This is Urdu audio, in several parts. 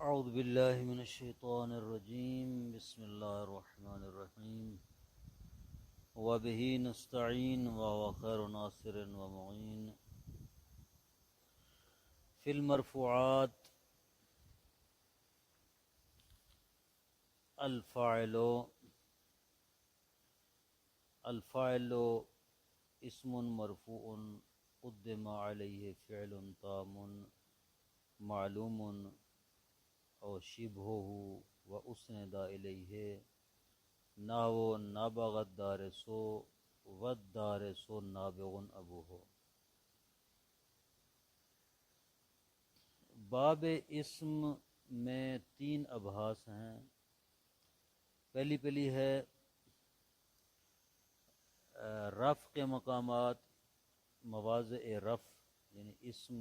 اعوذ باللہ من الشیطان الرجیم بسم اللہ الرحمن الرحیم وبہ نستعین وهو خیر ناصر ومعین فی المرفوعات الفاعل اسم مرفوع قدم علیہ فعل تام معلوم او شبہہ و اسند الیہ نحو نابغ الدارس والدارس نابغ ابوہ۔ باب اسم میں تین ابحاث ہیں۔ پہلی ہے رفع کے مقامات، مواضع رفع یعنی اسم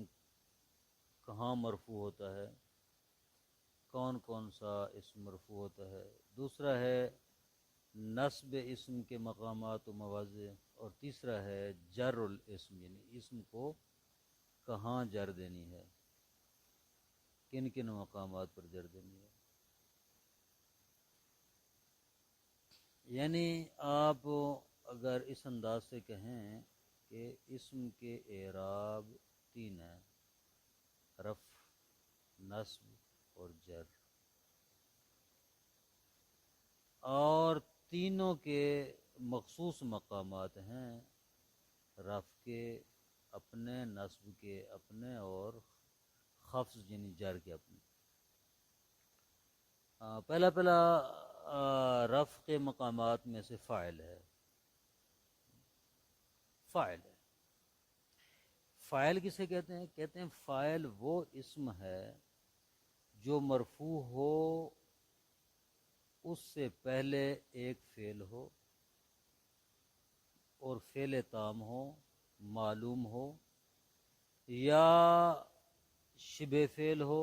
کہاں مرفوع ہوتا ہے، کون کون سا اسم مرفوع ہوتا ہے۔ دوسرا ہے نصب اسم کے مقامات و مواضع، اور تیسرا ہے جر الاسم یعنی اسم کو کہاں جر دینی ہے، کن کن مقامات پر جر دینی ہے۔ یعنی آپ اگر اس انداز سے کہیں کہ اسم کے اعراب تین ہیں، رفع، نصب اور جر، اور تینوں کے مخصوص مقامات ہیں، رفع کے اپنے، نصب کے اپنے، اور خفض یعنی جر کے اپنے۔ پہلا رفع کے مقامات میں سے فاعل ہے۔ فاعل کسے کہتے ہیں؟ کہتے ہیں فاعل وہ اسم ہے جو مرفوع ہو اس سے پہلے ایک فعل ہو، اور فعل تام ہو، معلوم ہو، یا شبہ فعل ہو،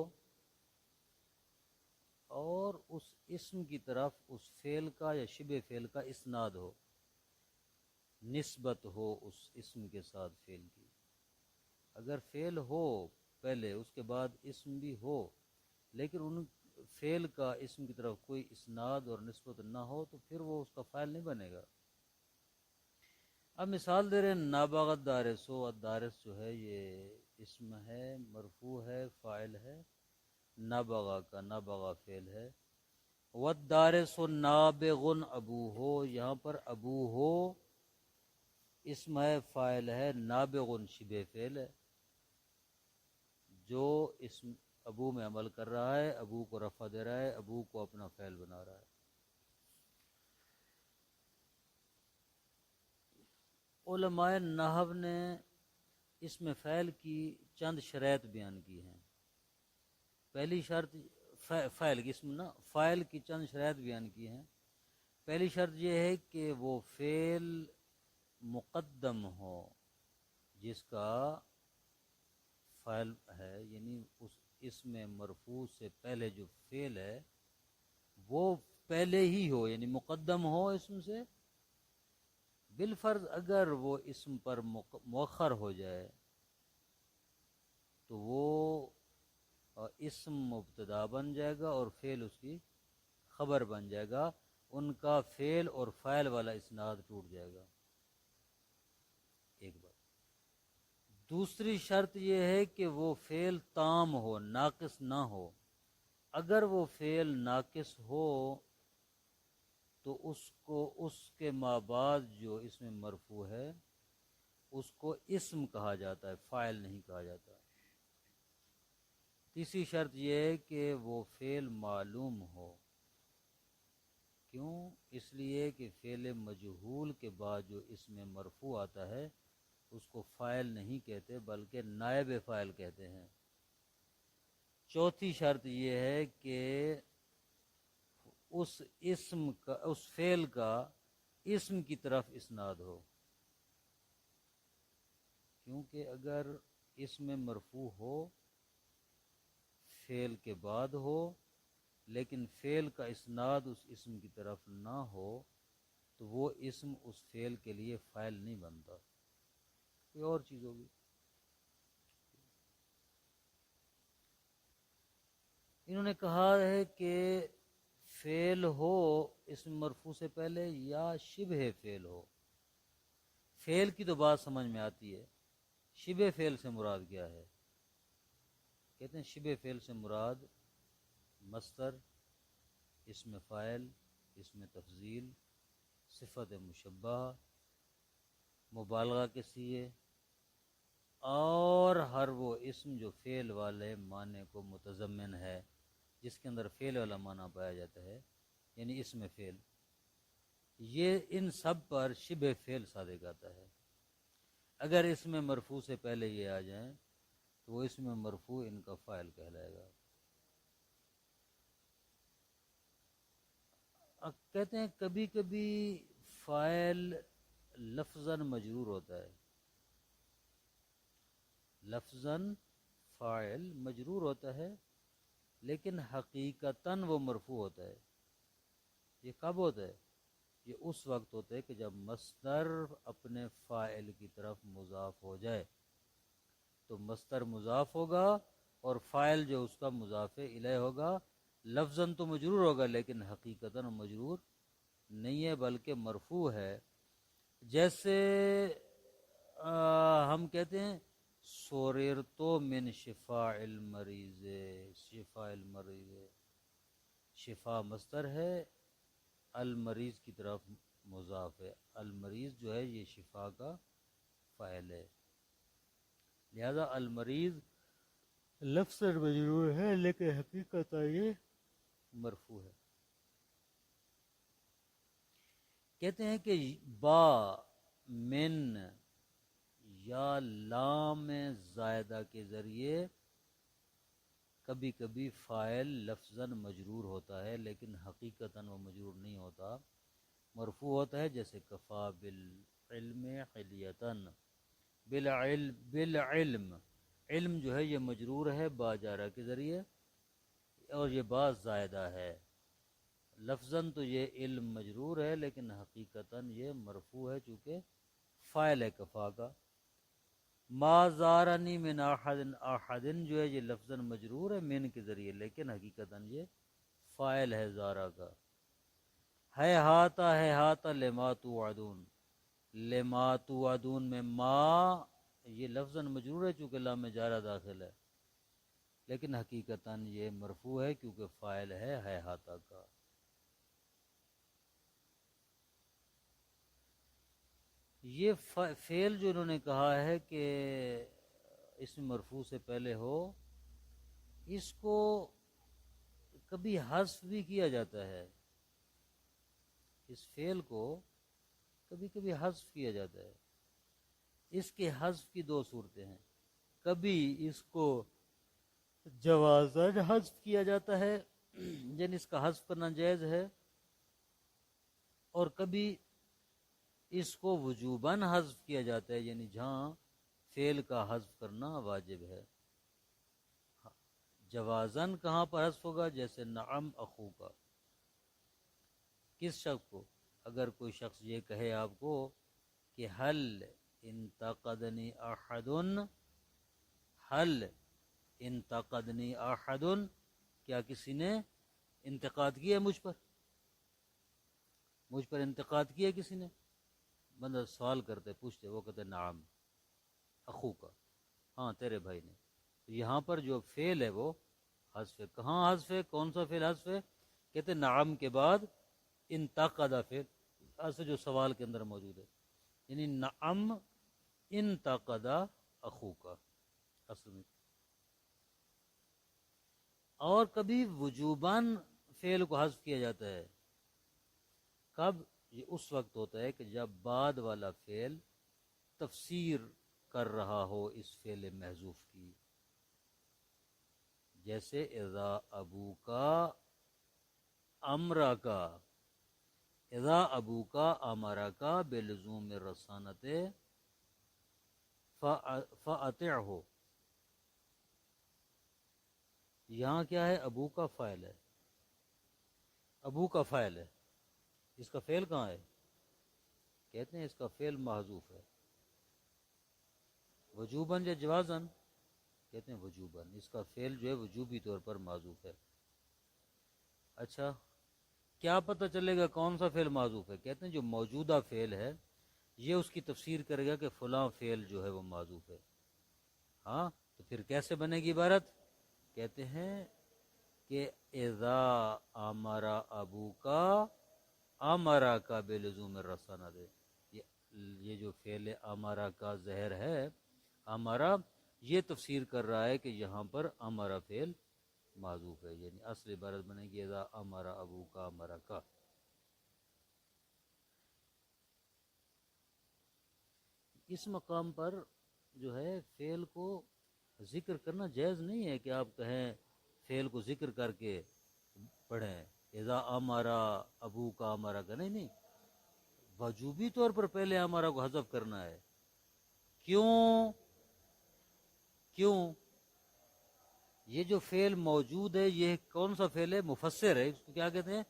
اور اس اسم کی طرف اس فعل کا یا شبہ فعل کا اسناد ہو، نسبت ہو اس اسم کے ساتھ فعل کی۔ اگر فعل ہو پہلے، اس کے بعد اسم بھی ہو، لیکن ان فعل کا اسم کی طرف کوئی اسناد اور نسبت نہ ہو تو پھر وہ اس کا فاعل نہیں بنے گا۔ اب مثال دے رہے ہیں نابغ الدارس، الدارس جو ہے یہ اسم ہے، مرفوع ہے، فاعل ہے، نابغہ کا، نابغہ فعل ہے۔ والدارس نابغ ابوہ، یہاں پر ابوہ اسم ہے، فاعل ہے، نابغ شبہ فعل ہے، جو اسم ابو میں عمل کر رہا ہے، ابو کو رفع دے رہا ہے، ابو کو اپنا فعل بنا رہا ہے۔ علماء نحو نے اسم فعل کی چند شرائط بیان کی ہیں۔ پہلی شرط فاعل کی اسم نا فاعل کی چند شرائط بیان کی ہیں۔ پہلی شرط یہ ہے کہ وہ فعل مقدم ہو جس کا فاعل ہے، یعنی اس اسم مرفوع سے پہلے جو فعل ہے وہ پہلے ہی ہو، یعنی مقدم ہو اسم سے۔ بالفرض اگر وہ اسم پر مؤخر ہو جائے تو وہ اسم مبتدا بن جائے گا اور فعل اس کی خبر بن جائے گا، ان کا فعل اور فاعل والا اسناد ٹوٹ جائے گا۔ ایک بات۔ دوسری شرط یہ ہے کہ وہ فعل تام ہو، ناقص نہ ہو۔ اگر وہ فعل ناقص ہو تو اس کے ما بعد جو اسم مرفوع ہے اس کو اسم کہا جاتا ہے، فاعل نہیں کہا جاتا۔ تیسری شرط یہ ہے کہ وہ فعل معلوم ہو۔ کیوں؟ اس لیے کہ فعل مجہول کے بعد جو اسم مرفوع آتا ہے اس کو فاعل نہیں کہتے بلکہ نائب فاعل کہتے ہیں۔ چوتھی شرط یہ ہے کہ اس اسم کا، اس فعل کا اسم کی طرف اسناد ہو، کیونکہ اگر اسم مرفوع ہو، فعل کے بعد ہو، لیکن فعل کا اسناد اس اسم کی طرف نہ ہو تو وہ اسم اس فعل کے لیے فاعل نہیں بنتا، کوئی اور چیز ہوگی۔ انہوں نے کہا ہے کہ فعل ہو اسم مرفوع سے پہلے یا شبہ فعل ہو. فعل کی تو بات سمجھ میں آتی ہے، شبہ فعل سے مراد کیا ہے؟ کہتے ہیں شبہ فعل سے مراد مصدر، اسم فاعل، اسم تفضیل، صفت مشبہہ، مبالغہ کے سیغے، اور ہر وہ اسم جو فعل والے معنی کو متضمن ہے، جس کے اندر فعل والا معنی پایا جاتا ہے، یعنی اسم فعل. یہ ان سب پر شبہ فعل صادق آتا ہے. اگر اسم مرفوع سے پہلے یہ آ جائیں تو وہ اسم مرفوع ان کا فاعل کہلائے گا. اب کہتے ہیں کبھی کبھی فاعل لفظاً مجرور ہوتا ہے. لفظاً فاعل مجرور ہوتا ہے لیکن حقیقتاً وہ مرفوع ہوتا ہے. یہ کب ہوتا ہے؟ یہ اس وقت ہوتا ہے کہ جب مصدر اپنے فاعل کی طرف مضاف ہو جائے. تو مصدر مضاف ہوگا اور فاعل جو اس کا مضاف الیہ ہوگا. لفظاً تو مجرور ہوگا لیکن حقیقتاً مجرور نہیں ہے بلکہ مرفوع ہے. جیسے ہم کہتے ہیں سوریرتو من شفاء المریض، شفاء المریض، شفا مصدر ہے، المریض کی طرف مضاف ہے. المریض جو ہے یہ شفا کا فاعل ہے، لہذا المریض لفظ مجرور ہے لیکن حقیقت یہ مرفوع ہے. کہتے ہیں کہ با، من یا لام زائدہ کے ذریعے کبھی کبھی فاعل لفظاً مجرور ہوتا ہے لیکن حقیقتاً وہ مجرور نہیں ہوتا، مرفوع ہوتا ہے. جیسے کفا بالعلم حلیتاً، بالعلم، علم جو ہے یہ مجرور ہے با جارہ کے ذریعے اور یہ با زائدہ ہے. لفظاً تو یہ علم مجرور ہے لیکن حقیقتاً یہ مرفوع ہے چونکہ فاعل ہے کفا کا. ما زارنی من احد، احدن جو ہے یہ لفظاً مجرور ہے من کے ذریعے لیکن حقیقتاً یہ فاعل ہے زارہ کا. ہے ہاتھ لما توعدون، لما توعدون میں ما یہ لفظاً مجرور ہے چونکہ لام جارہ داخل ہے لیکن حقیقتاً یہ مرفوع ہے کیونکہ فاعل ہے ہاتھ کا. یہ فعل جو انہوں نے کہا ہے کہ اسم مرفوع سے پہلے ہو، اس کو کبھی حذف بھی کیا جاتا ہے. اس فعل کو کبھی کبھی حذف کیا جاتا ہے. اس کے حذف کی دو صورتیں ہیں. کبھی اس کو جوازاً حذف کیا جاتا ہے یعنی اس کا حذف کرنا جائز ہے، اور کبھی اس کو وجوباً حذف کیا جاتا ہے یعنی جہاں فعل کا حذف کرنا واجب ہے. جوازاً کہاں پر حذف ہوگا؟ جیسے نعم اخو کا. کس شخص کو؟ اگر کوئی شخص یہ کہے آپ کو کہ حل انتقدنی احد، حل انتقدنی احد، کیا کسی نے انتقاد کیا مجھ پر؟ مجھ پر انتقاد کیا کسی نے؟ بندہ سوال کرتے پوچھتے، وہ کہتے نعم اخو کا، ہاں تیرے بھائی نے. تو یہاں پر جو فعل ہے وہ حذف ہے. کہاں حذف ہے؟ کون سا فعل حذف ہے؟ کہتے نعم کے بعد انتقدہ فعل ایسے جو سوال کے اندر موجود ہے، یعنی نعم انتقدہ اخو کا اصل میں. اور کبھی وجوباً فعل کو حذف کیا جاتا ہے. کب؟ یہ اس وقت ہوتا ہے کہ جب بعد والا فعل تفسیر کر رہا ہو اس فعل محذوف کی. جیسے اذا ابو کا امرا کا، اذا ابو کا امرا کا بلزوم رسانت فاطعہ. یہاں کیا ہے؟ ابو کا فاعل ہے، ابو کا فاعل ہے. اس کا فعل کہاں ہے؟ کہتے ہیں اس کا فعل محذوف ہے. وجوباً یا جوازاً؟ کہتے ہیں وجوباً. اس کا فعل جو ہے وجوبی طور پر محذوف ہے. اچھا، کیا پتہ چلے گا کون سا فعل معذوف ہے؟ کہتے ہیں جو موجودہ فعل ہے یہ اس کی تفسیر کرے گا کہ فلاں فعل جو ہے وہ معذوف ہے. ہاں، تو پھر کیسے بنے گی عبارت؟ کہتے ہیں کہ اذا امرا ابو کا امرا کا بے لزوم الرسانہ دے. یہ جو فعل امرا کا زہر ہے امرا، یہ تفسیر کر رہا ہے کہ یہاں پر امرا فعل معذوف ہے، یعنی اصل عبارت بنے گی اذا امرا ابو کا امرا کا. اس مقام پر جو ہے فعل کو ذکر کرنا جائز نہیں ہے کہ آپ کہیں فعل کو ذکر کر کے پڑھیں اذا امرا ابو کا امرا کا. نہیں نہیں، وجوبی طور پر پہلے امرا کو حذف کرنا ہے. کیوں؟ یہ جو فعل موجود ہے یہ کون سا فعل ہے؟ مفسر ہے. اس کو کیا کہتے ہیں؟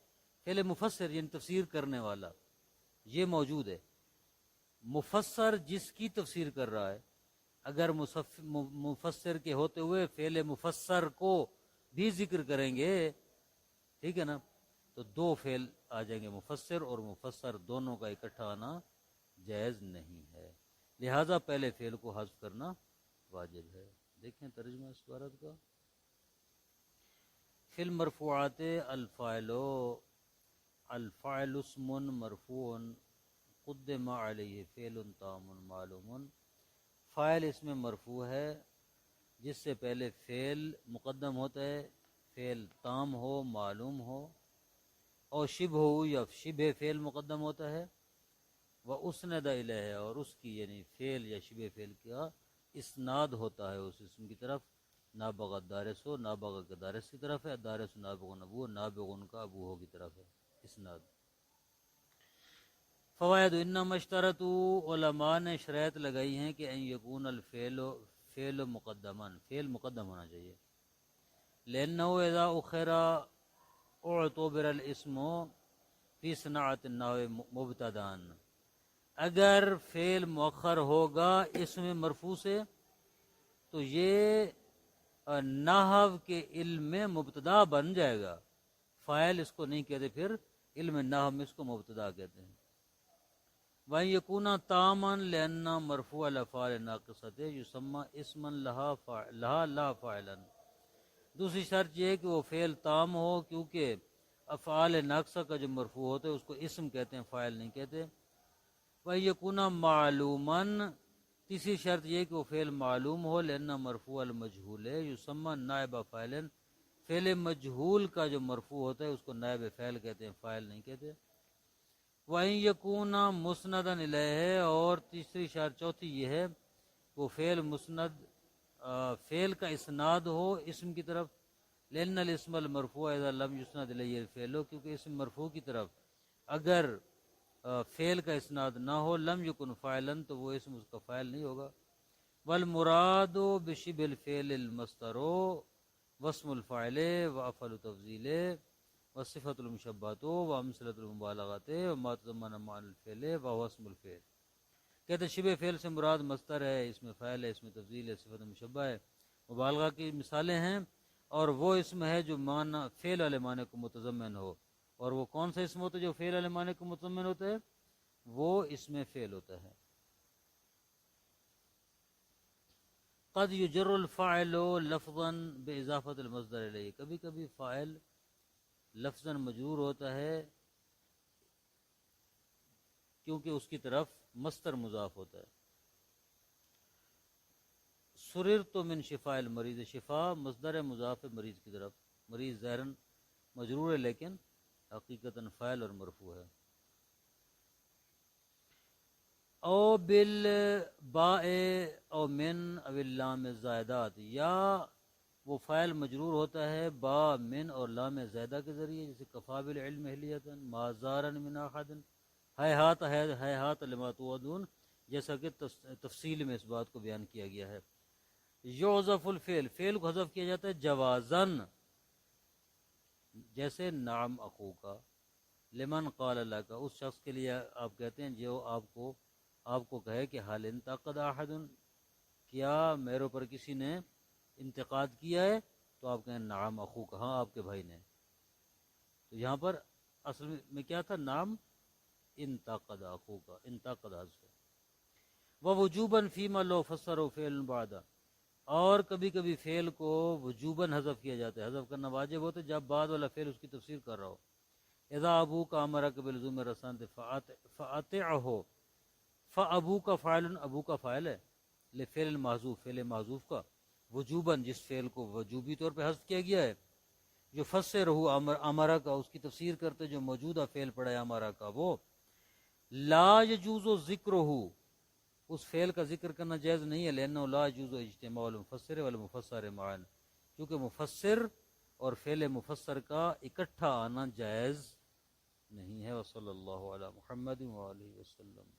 فعل مفسر، یعنی تفسیر کرنے والا. یہ موجود ہے. مفسر جس کی تفسیر کر رہا ہے، اگر مفسر کے ہوتے ہوئے فعل مفسر کو بھی ذکر کریں گے، ٹھیک ہے نا، تو دو فعل آ جائیں گے، مفسر اور مفسر دونوں کا اکٹھا آنا جائز نہیں ہے. لہذا پہلے فعل کو حذف کرنا واجب ہے. دیکھیں ترجمہ اس عبارت کا. فی المرفوعات الفاعل اسم مرفوع قدم علیہ فعل تام معلوم. فاعل اس میں مرفوع ہے جس سے پہلے فعل مقدم ہوتا ہے، فعل تام ہو معلوم ہو، اور شبہ ہو یا شبہ فعل مقدم ہوتا ہے، وہ اسند الیہ، اور اس کی یعنی فعل یا شبہ فعل کا اسناد ہوتا ہے اس اسم کی طرف. نابغہ دارس ہو، نابغہ کا دارس کی طرف ہے، دارس نابغ ابو، نابغ ان کا ابو ہو کی طرف ہے اسناد. فوائد انما اشترطوا، علماء نے شرائط لگائی ہیں کہ ان یکون الفعل فعل مقدما، فعل مقدم ہونا چاہیے. لأنه اذا اخر اعتبر الاسم فی صناعت النحو مبتدان. اگر فعل مؤخر ہوگا اسم مرفوع سے تو یہ نحو کے علم میں مبتدا بن جائے گا. فاعل اس کو نہیں کہتے، پھر علم نحو میں اس کو مبتدا کہتے ہیں. وَإِن يَكُونَ تَامًا لِأَنَّ مَرْفُوعَ الْأَفْعَالِ النَّاقِصَةِ يُسَمَّى اسما لها لا فاعلا. دوسری شرط یہ ہے کہ وہ فعل تام ہو، کیونکہ افعال ناقصہ کا جو مرفوع ہوتا ہے اس کو اسم کہتے ہیں، فاعل نہیں کہتے. وَإِن يَكُونَ مَعْلُومًا، تیسری شرط یہ کہ وہ فعل معلوم ہو، لأن مرفوع المجہول یسمى نائب فاعل. فعل مجہول کا جو مرفوع ہوتا ہے اس کو نائب فاعل کہتے ہیں، فاعل نہیں کہتے. وَإِن يَكُونَ مُسْنَدًا إِلَيْهِ، اور تیسری شرط چوتھی یہ ہے وہ فعل مسند فعل کا اسناد ہو اسم کی طرف. لأن الاسم المرفوع اذا لم يسند إليه الفعل، کیونکہ اسم مرفوع کی طرف اگر فعل کا اسناد نہ ہو، لم یکن فاعلا، تو وہ اسم اس کا فاعل نہیں ہوگا. والمراد بشبه الفعل المصدر واسم الفاعل وافعل تفضیل وصفۃ المشبہۃ وامثلۃ المبالغۃ وما تضمن معنى الفعل وهو اسم الفعل. کہتے شبہ فعل سے مراد مصدر ہے، اس میں فاعل ہے، اس میں تفضیل ہے، صفت مشبہ ہے، مبالغہ کی مثالیں ہیں، اور وہ اسم ہے جو معنی فعل والے معنی کو متضمن ہو. اور وہ کون سا اسم ہوتا ہے جو فعل والے معنی کو متضمن ہوتا ہے؟ وہ اسم فعل ہوتا ہے. قد یجر الفاعل لفظا باضافۃ المصدر الیہ، کبھی کبھی فاعل لفظا مجرور ہوتا ہے کیونکہ اس کی طرف مصدر مضاف ہوتا ہے. سررت من شفاء المریض، شفا مصدر مضاف مریض کی طرف، مریض ظاہراً مجرور ہے لیکن حقیقتاً فاعل اور مرفوع ہے. او بالباء او من او اللام الزائدات، یا وہ فاعل مجرور ہوتا ہے با، من اور لام زائدہ کے ذریعے، جیسے کفا بالعلم اہلیتا ما زارا من احد ہیہات لما توعدون، جیسا کہ تفصیل میں اس بات کو بیان کیا گیا ہے. یعذف الفعل، فعل کو حذف کیا جاتا ہے جوازن، جیسے نعم اخوکا، لمن قال لک، اس شخص کے لیے آپ کہتے ہیں جو آپ کو کہے کہ حال انتقد احد، کیا میرے اوپر کسی نے انتقاد کیا ہے، تو آپ کہیں نعم اخوک، ہاں آپ کے بھائی نے. تو یہاں پر اصل میں کیا تھا؟ نام انتقد اخو کا، انتقد حذف ہے۔ ووجوباً فیما لو فسر فعل بعد، اور کبھی کبھی فعل کو وجوباً حذف کیا جاتا ہے، حذف کرنا واجب ہوتا ہے جب بعد والا فعل اس کی تفسیر کر رہا ہو۔ اذا ابو کا امرا کے بلزوم رسان فاتعه، فابو کا فاعل، ابو کا فاعل ہے، لفعل المحذوف، فعل محذوف کا، وجوباً جس فعل کو وجوبی طور پہ حذف کیا گیا ہے، جو فسرہ امرا کا، اس کی تفسیر کرتے جو موجودہ فعل پڑا ہے امرا کا، وہ لا یجوز ذکرہ، اس فعل کا ذکر کرنا جائز نہیں ہے، لأنہ لا یجوز اجتماع المفسر والمفسر معا، کیونکہ مفسر اور فعل مفسر کا اکٹھا آنا جائز نہیں ہے۔ وصلی اللہ علی محمد وآلہ وسلم۔